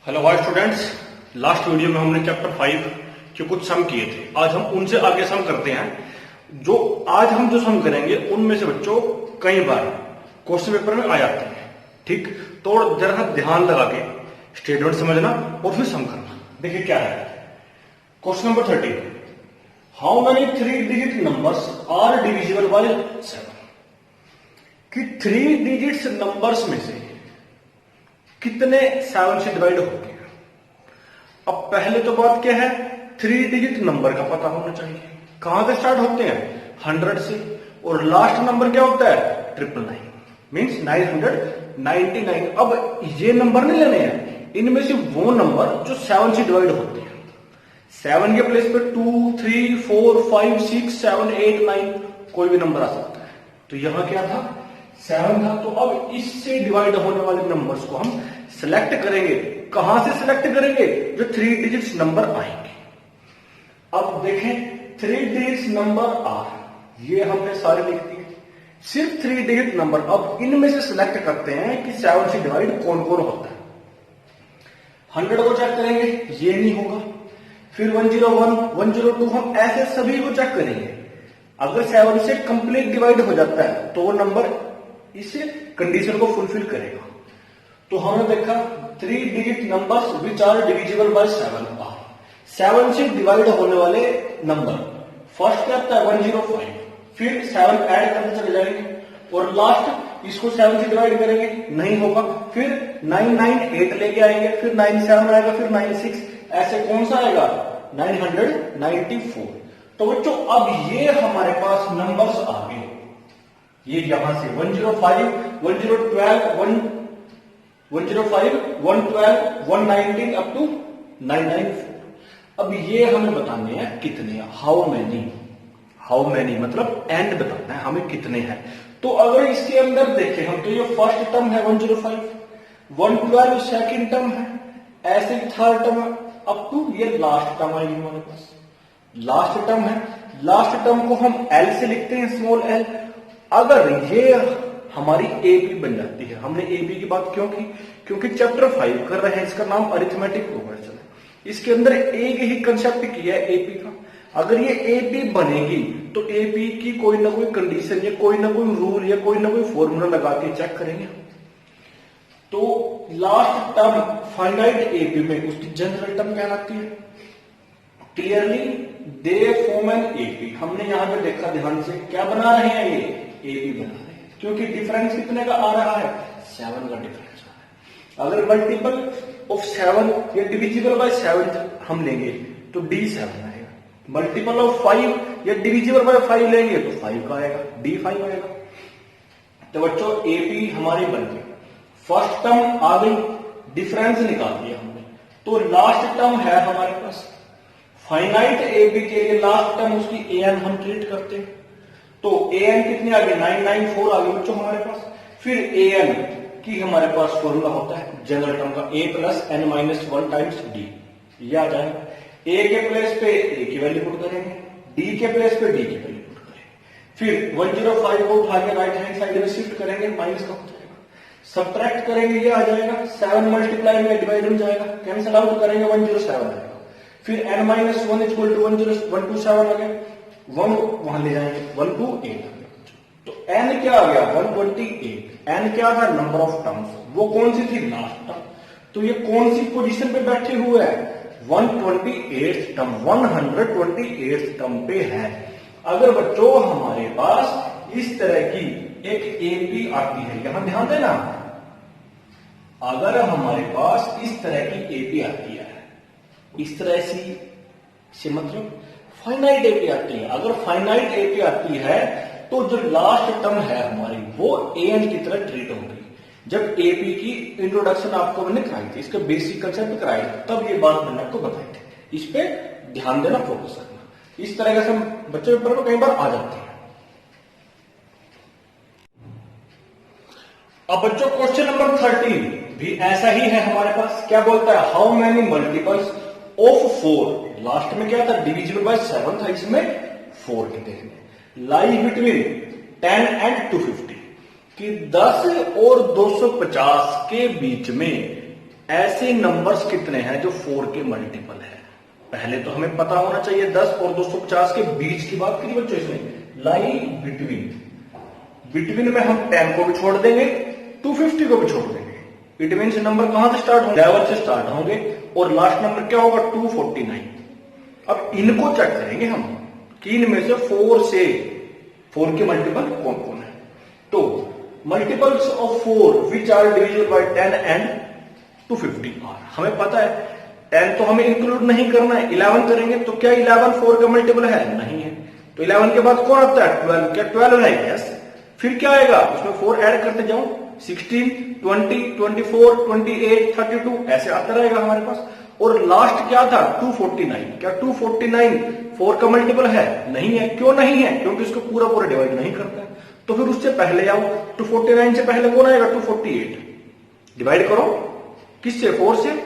Hello hi students. Last video में हमने chapter 5 के कुछ सम किए थे। आज हम उनसे आगे सम करते हैं। जो आज हम जो सम करेंगे उनमें से बच्चों कई बार क्वेश्चन पेपर में आ जाते हैं। ठीक, तो जरा ध्यान लगा के स्टेटमेंट समझना और फिर सम करना। देखिए क्या है question number 13। How many 3 digit numbers are divisible by 7? कि 3 डिजिट्स नंबर्स में से कितने 7 से डिवाइड होते हैं। अब पहले तो बात क्या है, 3 डिजिट नंबर का पता होना चाहिए। कहां से स्टार्ट होते हैं? 100 से। और लास्ट नंबर क्या होता है? 999 मीन्स 999। अब ये नंबर नहीं लेने हैं, इनमें से वो नंबर जो 7 से डिवाइड होते हैं। 7 के प्लेस पे 2, 3, 4, 5, 6, 7, 8, 9 कोई भी नंबर आ सकता है। तो यहां क्या था? 7 था। तो अब इससे डिवाइड होने वाले नंबर्स को हम सिलेक्ट करेंगे। कहां से सिलेक्ट करेंगे? जो 3 डिजिट्स नंबर आएंगे। अब देखें 3 डिजिट्स नंबर आर, ये हमने सारे लिख दिए। सिर्फ 3 डिजिट नंबर। अब इनमें से सिलेक्ट करते हैं कि 7 से डिवाइड कौन कौन होता है। 100 को चेक करेंगे, ये नहीं होगा। फिर 101, 102, हम ऐसे सभी को चेक करेंगे। अगर 7 से कंप्लीट डिवाइड हो जाता है तो वो नंबर इस कंडीशन को फुलफिल करेगा। तो हमने देखा 3 digit numbers which are divisible by 7 are. 7 से डिवाइड होने वाले नंबर फर्स्ट क्या आता है? 105। फिर 7 ऐड करते चले जाएंगे और लास्ट इसको 7 से डिवाइड करेंगे, नहीं होगा। फिर 998 लेके आएंगे, फिर 97 आएगा, फिर 96, ऐसे कौन सा आएगा? 994। तो बच्चों अब ये हमारे पास नंबर्स आ गए। ये यहां से 105, 1012, 105, 112, 119 अप टू 994। अब ये हमें बताने हैं कितने, हाउ मैनी मतलब एंड बताना है हमें कितने हैं। तो अगर इसके अंदर देखें हम तो ये फर्स्ट टर्म है 105, 112 सेकंड टर्म है, ऐसे थर्ड टर्म अप टू ये लास्ट टर्म आएगी हमारे पास। लास्ट टर्म है, लास्ट टर्म को हम एल से लिखते हैं, स्मॉल एल। अगर ये हमारी एपी बन जाती है, हमने एपी की बात क्यों की? क्योंकि चैप्टर 5 कर रहे हैं, इसका नाम अरिथमेटिक प्रोग्रेशन है। इसके अंदर एक ही कंसेप्ट किया है एपी का। अगर ये एपी बनेगी तो एपी की कोई ना कोई कंडीशन या कोई ना कोई रूल या कोई ना कोई फॉर्मूला लगा के चेक करेंगे। तो लास्ट टर्म फाइनाइट एपी में उसकी जनरल टर्म कहलाती है। Clearly they form an AP. हमने यहां पे देखा ध्यान से, क्या बना रहे हैं? ये एपी बना रहे हैं, क्योंकि डिफरेंस कितने का आ रहा है? 7 का डिफरेंस आ रहा है। अगर मल्टीपल ऑफ 7 या डिविजिबल बाय 7 हम लेंगे तो D7 आएगा। मल्टीपल ऑफ 5 या डिविजिबल बाय 5 लेंगे तो 5 का आएगा, D5 आएगा। तो बच्चों एपी हमारी बन गई। फर्स्ट टर्म आ गई, डिफरेंस निकाल दिया हमने। तो लास्ट टर्म है हमारे पास फाइनाइट एपी के लिए लास्ट टर्म उसकी एन हम ट्रीट करते हैं। तो एन कितने आ गए? 994 आ गए बच्चों हमारे पास। फिर एन की हमारे पास फॉर्मूला होता है जनरल टर्म का, a plus n minus 1 times D. ये आ जाएगा। a के प्लेस पे a की वैल्यू पुट करेंगे, d के प्लेस पे d की वैल्यू पुट करेंगे। फिर 105 को उठा के राइट हैंड साइड में शिफ्ट करेंगे, माइनस का हो जाएगा। सब्ट्रैक्ट करेंगे, ये आ जाएगा। 7 मल्टीप्लाई में डिवाइड हो जाएगा, कैंसिल आउट करेंगे 107 आएगा। फिर n माइनस 1 इक्वल टू 127 आ गया, 1 वहां ले जाएंगे, 128 आ गया। तो n क्या आ गया? 128। n क्या था? Number of terms. वो कौन सी थी? Last term. तो ये कौन सी पोजीशन पे बैठे हुए हैं? 128 टर्म, 128 टर्म पे है। अगर बच्चों हमारे पास इस तरह की एक एपी आती है, यहां ध्यान देना, अगर हमारे पास इस तरह की एपी आती है, इस तरह से मतलब फाइनाइट एपी आती है। अगर फाइनाइट एपी आती है तो जो लास्ट टर्म है हमारी वो एन की तरह ट्रीट होगी। जब एपी की इंट्रोडक्शन आपको मैंने कराई थी, इसका बेसिक कंसेप्ट कराया था, तब ये बात मैंने आपको बताई थी। इस पे ध्यान देना, फोकस करना। इस तरह से बच्चों पेपर में कई बार आ जाते हैं। अब बच्चों क्वेश्चन नंबर 13 भी ऐसा ही है हमारे पास। क्या बोलता है? How many multiples of 4, last में क्या था? डिविजिबल बाय 7 था, इसमें 4 के देखने, लाई बिटवीन 10 एंड 250 कि 10 और 250 के बीच में ऐसे नंबर्स कितने हैं जो 4 के मल्टीपल है। पहले तो हमें पता होना चाहिए 10 और 250 के बीच की बात करिए बच्चों, इसमें लाई बिटवीन में हम 10 को भी छोड़ देंगे, 250 को भी छोड़ देंगे। इट मीन नंबर कहां से स्टार्ट होंगे, 11 से स्टार्ट होंगे और लास्ट नंबर क्या होगा 249। अब इनको चेक करेंगे हम कि इनमें से 4 के मल्टीपल कौन कौन है। तो multiples of 4 which are divisible by 10 and 250 are, हमें पता है 10 तो हमें इंक्लूड नहीं करना है, 11 करेंगे। तो क्या 11 4 का मल्टीपल है? नहीं है। तो 11 के बाद कौन आता है? 12। क्या 12 है? यस। फिर क्या आएगा उसमें 4 ऐड करते जाओ, 16, 20, 24, 28, 32 ऐसे आता रहेगा हमारे पास। और लास्ट क्या था 249। क्या 249 4 का मल्टीपल है? नहीं है। क्यों नहीं है? क्योंकि उसको पूरा पूरा डिवाइड नहीं करता है। तो फिर उससे पहले आओ, 249 से पहले कौन आएगा 248। डिवाइड करो किससे? 4 से।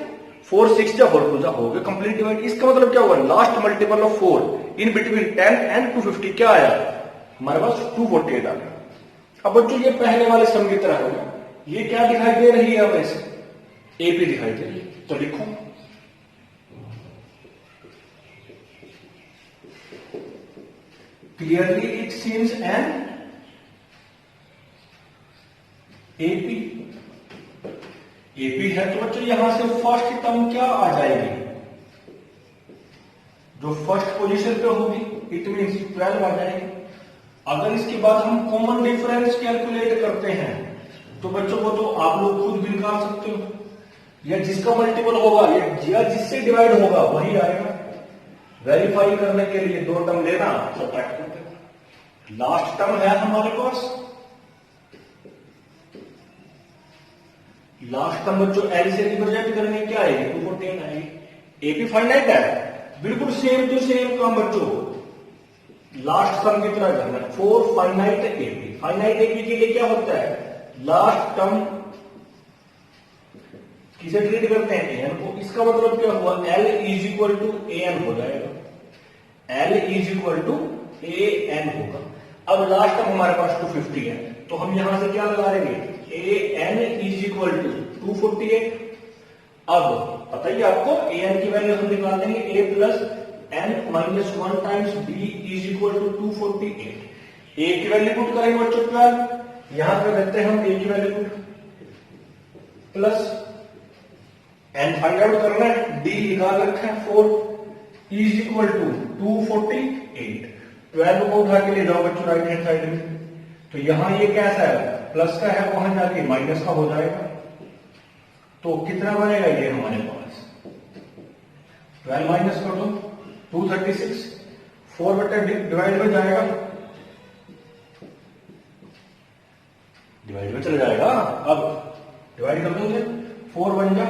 4 6 जा 4 2 जा हो गया कंप्लीट डिवाइड। इसका मतलब क्या हुआ, last multiple of 4 in between 10 and 250 क्या आया हमारे पास 248 आ गया। अब बच्चों ये पहले वाले सम की तरह होगा, ये क्या दिखाई दे रही है हमें से? एपी दिखाई दे रही है। तो लिखो clearly it seems an AP. AP है तो बच्चों यहां से फर्स्ट टर्म क्या आ जाएगी, जो फर्स्ट पोजीशन पे होगी इट मीन 12 आ जाएगी। अगर इसके बाद हम कॉमन डिफरेंस कैलकुलेट करते हैं तो बच्चों को तो आप लोग खुद भी निकाल सकते हो, या जिसका मल्टीपल होगा या जिससे डिवाइड होगा वही आएगा। वेरीफाई करने के लिए 2 टर्म लेना, सब्ट्रैक्ट कर देना। लास्ट टर्म है हमारे पास, लास्ट टर्म बच्चों एल से रिप्रेजेंट करेंगे क्या आएगी 248 आएगी। एपी फाइनाइट है, बिल्कुल सेम टू सेम काम बच्चों लास्ट टर्म की तरह करना है। 4 फाइनाइट एपी। फाइनाइट एपी के लिए क्या होता है, लास्ट टर्म किसे ट्रीट करते हैं एन को। इसका मतलब क्या हुआ L is equal to A N हो जाएगा। L is equal to A N होगा। अब लास्ट टर्म हमारे पास 250 है तो हम यहां से क्या लगा लेंगे A N is equal to 248। अब पता ही आपको ए एन की वैल्यू हम निकाल देंगे a plus n minus 1 times b is equal to 248। A की वैल्यू पुट करेंगे बच्चों 12, यहां पे देते हैं हम ए की value put plus N find out करना है, डी निकाल रखा है 4 इज इक्वल टू 248। 12 को उठा के ले जाओ बच्चों राइट हैंड साइड में, तो यहां ये कैसा है प्लस का है, वहां जाके माइनस का हो जाएगा। तो कितना बनेगा ये हमारे पास 12 माइनस कर दो 236, 4 बटे डिवाइड में जाएगा, डिवाइड में चला जाएगा। अब डिवाइड कर दोगे 4 1 जा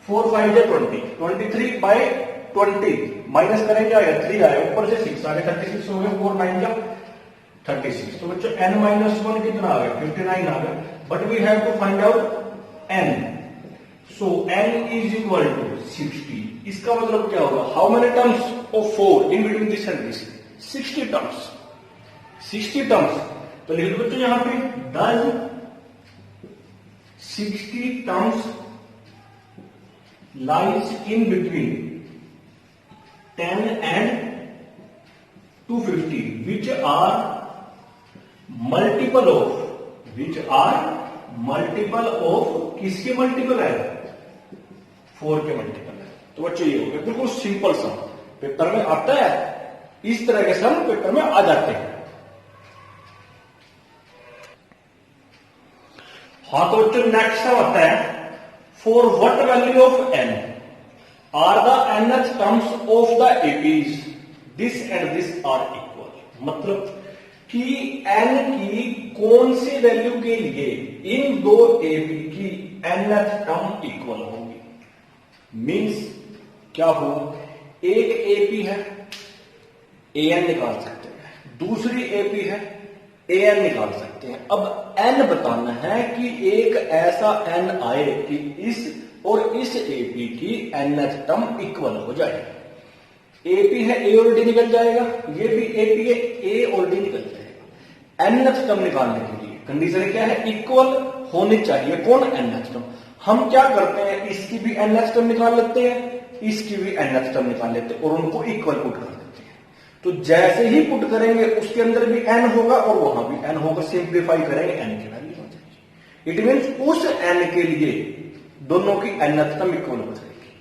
4 5 जा 20, 23 बाय 20 माइनस करेंगे आएगा 3 आएगा, ऊपर से 6 आगे 36 हो गया, 4 9 जा 36। तो बच्चों n माइनस 1 कितना आ गया 59 आ गया। But we have to find out n, so n is equal to 60। इसका मतलब क्या होगा, how many terms of 4 in between this and this, 60 terms. 60 terms तो लिख दो बच्चों यहां पे does 60 terms lies in between 10 and 250 which are multiple of किसके मल्टीपल है 4 के मल्टीपल है। तो बच्चों ये हो गया बिल्कुल सिंपल सम, पेपर में आता है, इस तरह के सम पेपर में आ जाते हैं। हाँ तो बच्चों नेक्स्ट सम आता है, for what value of n are the nth terms of the APs this and this are equal. मतलब कि n की कौन सी वैल्यू के लिए इन दो एपी की nth टर्म इक्वल होगी। मींस क्या हो, एक एपी है an निकाल सकते हैं, दूसरी एपी है an निकाल सकते हैं। अब n बताना है कि एक ऐसा n आए कि इस और इस एपी की nth टर्म इक्वल हो जाए। एपी है ए और डी निकल जाएगा, ये भी एपी है ए और डी निकल जाएगा। nth टर्म निकालने के लिए कंडीशन क्या है, इक्वल होनी चाहिए कौन nth टर्म। हम क्या करते हैं, इसकी भी nth टर्म निकाल लेते हैं, इसकी भी nth टर्म निकाल लेते हैं और उनको इक्वल पुट कर देते हैं। तो जैसे ही पुट करेंगे उसके अंदर भी n होगा और वहां भी n होगा, सिंप्लीफाई करेंगे n की वैल्यू हो जाएगी। इट मीन्स उस n के लिए दोनों की nth टर्म इक्वल हो जाएगी।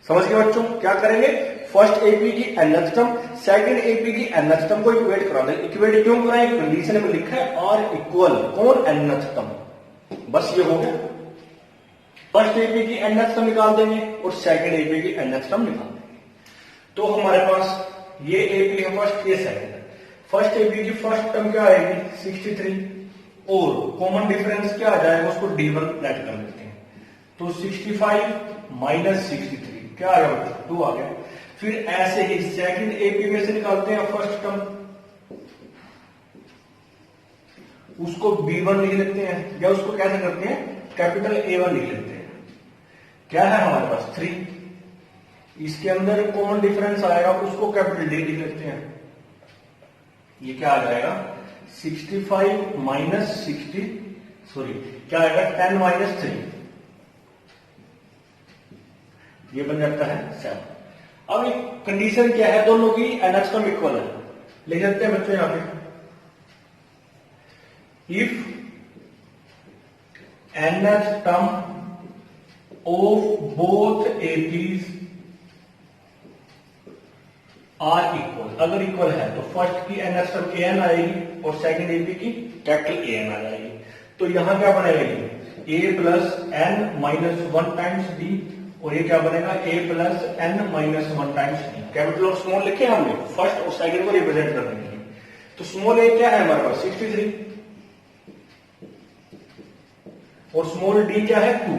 समझ गए बच्चों? क्या करेंगे, फर्स्ट एपी की nth टर्म सेकंड एपी की nth टर्म को इक्वेट करा देंगे। इक्वेट क्यों कराएंगे, कंडीशन में लिखा है आर इक्वल कौन, nth टर्म, बस ये हो गया। फर्स्ट एपी की nth टर्म निकाल देंगे और सेकंड एपी की nth टर्म निकाल देंगे। तो हमारे पास ये एपी है फर्स्ट, ये सेकंड। फर्स्ट एपी की फर्स्ट टर्म क्या आएगी 63 और कॉमन डिफरेंस क्या आ जाएगा, उसको d1 लेट कर लेते हैं। तो 65 माइनस 63 क्या आ गया, 2 आ गया। फिर ऐसे ही सेकंड एपी में से निकालते हैं फर्स्ट टर्म, उसको b1 लिख लेते हैं या उसको कैसे करते हैं, कैपिटल A1 लिख लेते हैं। क्या है हमारे पास 3, इसके अंदर कॉमन डिफरेंस आएगा, उसको कैपिटल D लिख लेते हैं। ये क्या आ जाएगा 65 माइनस 60, सॉरी क्या आएगा 10 माइनस 3, ये बन जाता है 7। अब एक कंडीशन क्या है, दोनों की nth टर्म इक्वल है, लिख लेते हैं बच्चों यहां पे, if nth term of both APs are equal, अगर इक्वल है तो फर्स्ट की nth टर्म an आएगी और सेकंड AP की कैपिटल an आ जाएगी। तो यहां क्या बनेगा, ये a plus n minus 1 times d और ये क्या बनेगा a plus n minus 1 times d। Capital और स्मॉल लिखे हमने फर्स्ट और सेकंड को रिप्रेजेंट करने के लिए। तो स्मॉल a क्या है हमारे पास 63 और स्मॉल d क्या है 2,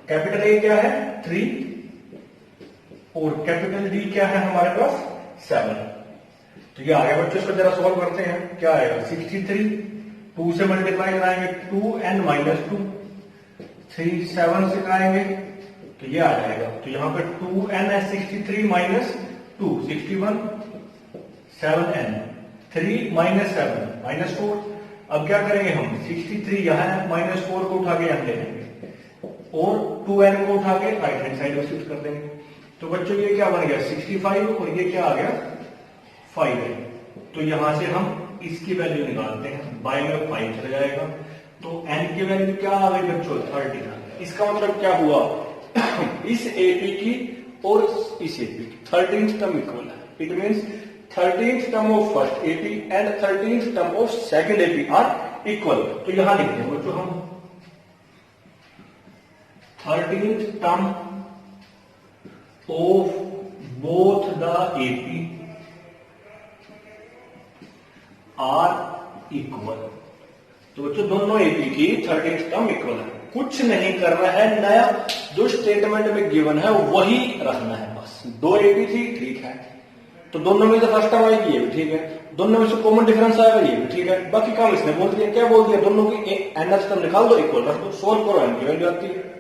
कैपिटल A क्या है 3 और कैपिटल D क्या है हमारे पास 7। तो ये आ गया बच्चों, इसको जरा सॉल्व करते हैं। क्या आएगा 63, 2 से मल्टीप्लाई कराएंगे 2n माइनस 2, 3 7 से कराएंगे तो ये आ जाएगा। तो यहां पे 2n है 63 माइनस 2 61, 7n 3 माइनस 7 माइनस 4। अब क्या करेंगे हम 63 यहां है, माइनस 4 को उठा के यहां ले लेंगे और 2n को उठा के राइट हैंड साइड में शिफ्ट कर देंगे। तो बच्चों ये क्या बन गया 65 और ये क्या आ गया 5 है। तो यहां से हम इसकी वैल्यू निकालते हैं, बाय में 5 चला जाएगा। तो n की वैल्यू क्या आ गई बच्चों 13। इसका मतलब क्या हुआ इस एपी की और इस एपी की 13th टर्म इक्वल है। It means 13th term of first AP and 13th term of second AP are equal. तो यहां लिखते हैं बच्चों हम 13th term of both the AP are equal. तो बच्चों दोनों एपी की 13th टर्म इक्वल है, कुछ नहीं करना है, नया जो स्टेटमेंट में गिवन है वही रखना है बस। 2 एपी थी ठीक है, तो दोनों में से फर्स्ट टर्म आएगी ये भी ठीक है, दोनों में से कॉमन डिफरेंस आएगा ये भी ठीक है। बाकी काम इसने बोल दिया, क्या बोल दिया, दोनों की nth टर्म निकाल दो, इक्वल रख दो, सोल्व करो, n की वैल्यू आती है।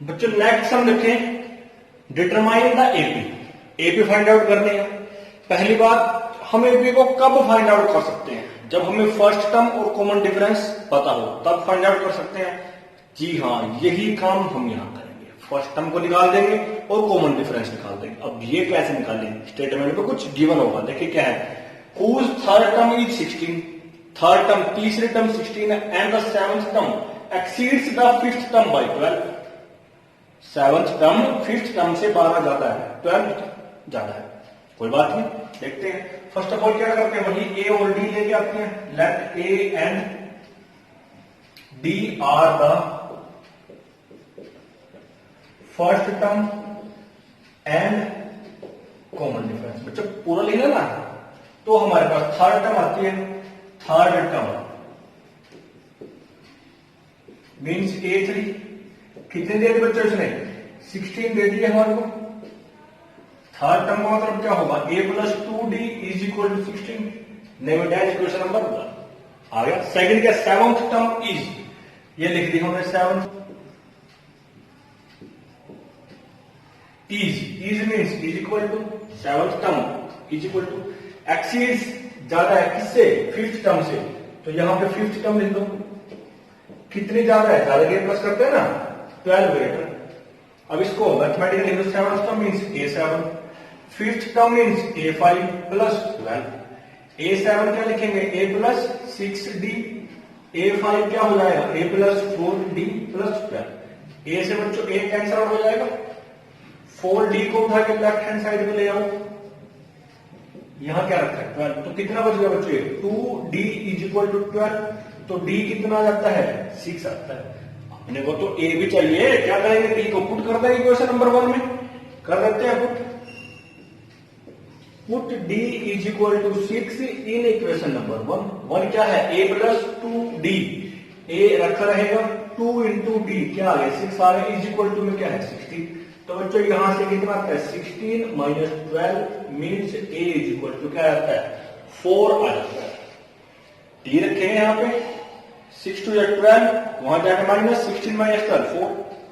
बच्चों नेक्स्ट हम देखें determine the AP. AP find out करने हैं। पहली बात हम एपी को कब फाइंड आउट कर सकते हैं, जब हमें फर्स्ट टर्म और कॉमन डिफरेंस पता हो तब फाइंड आउट कर सकते हैं। जी हाँ, यही काम हम यहां करेंगे, फर्स्ट टर्म को निकाल देंगे और कॉमन डिफरेंस निकाल देंगे। अब ये कैसे निकालेंगे, स्टेटमेंट में कुछ गिवन होगा, देखिए क्या है, whose third term is 16, third term तीसरी टर्म 16 है and the seventh term exceeds the fifth term by 12। Seventh term fifth term से 12 ज्यादा है, 12 ज्यादा है, कोई बात नहीं, देखते हैं। फर्स्ट ऑफ ऑल क्या करते हैं, वही ए और डी लेके आते हैं। Let A and D are the first term and common difference. बच्चों पूरा लिखना ना, तो हमारे पास थर्ड टर्म आती है, थर्ड टर्म मीन्स A3 कितने दे दी बच्चों इसने 16 दे दी है हमारे को। थर्ड टर्म का मतलब क्या होगा, a plus 2d is equal to 16, नहीं डैश इक्वेशन नंबर 1 आ गया। सेकंड क्या, सेवंथ टर्म इज, ये लिख दी हमने seventh is means is equal to seventh term is equal to exceeds ज्यादा है किससे, फिफ्थ टर्म से, तो यहां पे फिफ्थ टर्म लिख दो। कितनी ज्यादा है, ज्यादा के प्लस करते हैं ना, 12 ग्रेटर। अब इसको मैथमेटिकली लिखो, seven term means A7, fifth term means A5 plus 12। A7 क्या लिखेंगे, A प्लस 6D, A5 क्या हो जाएगा, A plus 4D plus 12। A से बच्चों A कैंसल आउट हो जाएगा, 4D को उठा के लेफ्ट हैंड साइड में ले आओ, यहां क्या रखा है 12, तो कितना बच गया बच्चों, 2D इज इक्वल टू 12, तो D कितना आ जाता है, 6 आता है। अपने को तो A भी चाहिए, क्या करेंगे, D को पुट कर देंगे क्वेश्चन नंबर 1 में, कर देते हैं put D is equal to 6 in equation number 1 क्या है, A प्लस 2D, A रखा रहेगा, 2 इंटू डी क्या आ गया, 6 आ गया, इज इक्वल टू में क्या है 16। तो बच्चों यहां से कितना आता है, 16 minus 12 means A is equal to क्या आता है, 4 आ जाता है। डी रखेंगे यहाँ पे, 6 टू 12, वहां जाकर माइनस 16 माइनस 12 4,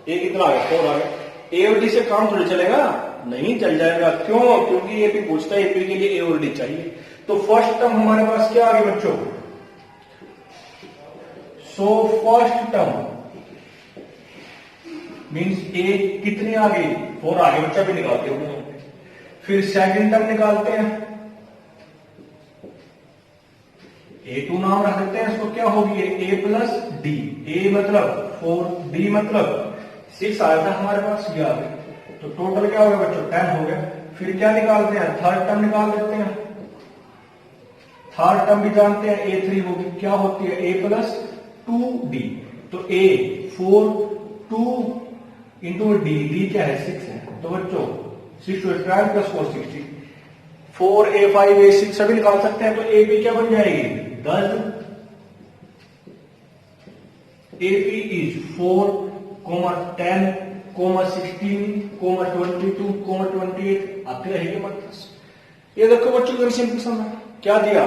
A कितना आ गया, 4 आ गया। A और D से काम थोड़ी चलेगा, नहीं चल जाएगा, क्यों, क्योंकि ये भी पूछता है एपी के लिए A और D चाहिए। तो फर्स्ट टर्म हमारे पास क्या आ गया बच्चों, so first term means A कितने आ गए, 4 आ गए, बच्चा भी निकालते हो। फिर सेकंड टर्म निकालते हैं, A2 नाम रख देते हैं इसको, क्या होगी A प्लस D, A मतलब 4, D मतलब 6 आया था हमारे पास, ये आ गया, तो टोटल क्या हो गया बच्चों 10 हो गया। फिर क्या निकालते हैं, थर्ड टर्म निकाल देते हैं, थर्ड टर्म भी जानते हैं A3 होगी, क्या होती है A प्लस 2D, तो A 4 2 इंटू डी क्या है 6 है, तो बच्चों 6 टू 12 प्लस 4 16, 4 A5 A6 सभी निकाल सकते हैं, तो ए पी क्या बन जाएगी 10, AP इज 4, 10, 16, 22, 28 आते रहेगी हमारे पास। ये देखो बच्चों वेरी सिंपल सम है, क्या दिया,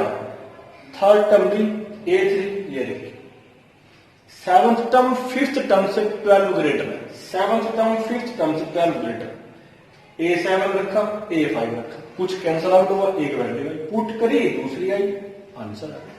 थर्ड टर्म की A3, ये देखिए सेवंथ टर्म फिफ्थ टर्म से 12 ग्रेटर है, सेवंथ टर्म फिफ्थ टर्म से 12 ग्रेटर, A7 रखा A5 रखा, कुछ कैंसल आउट हुआ, एक वैल्यू आई, पुट करी दूसरी आई, आंसर आ गया।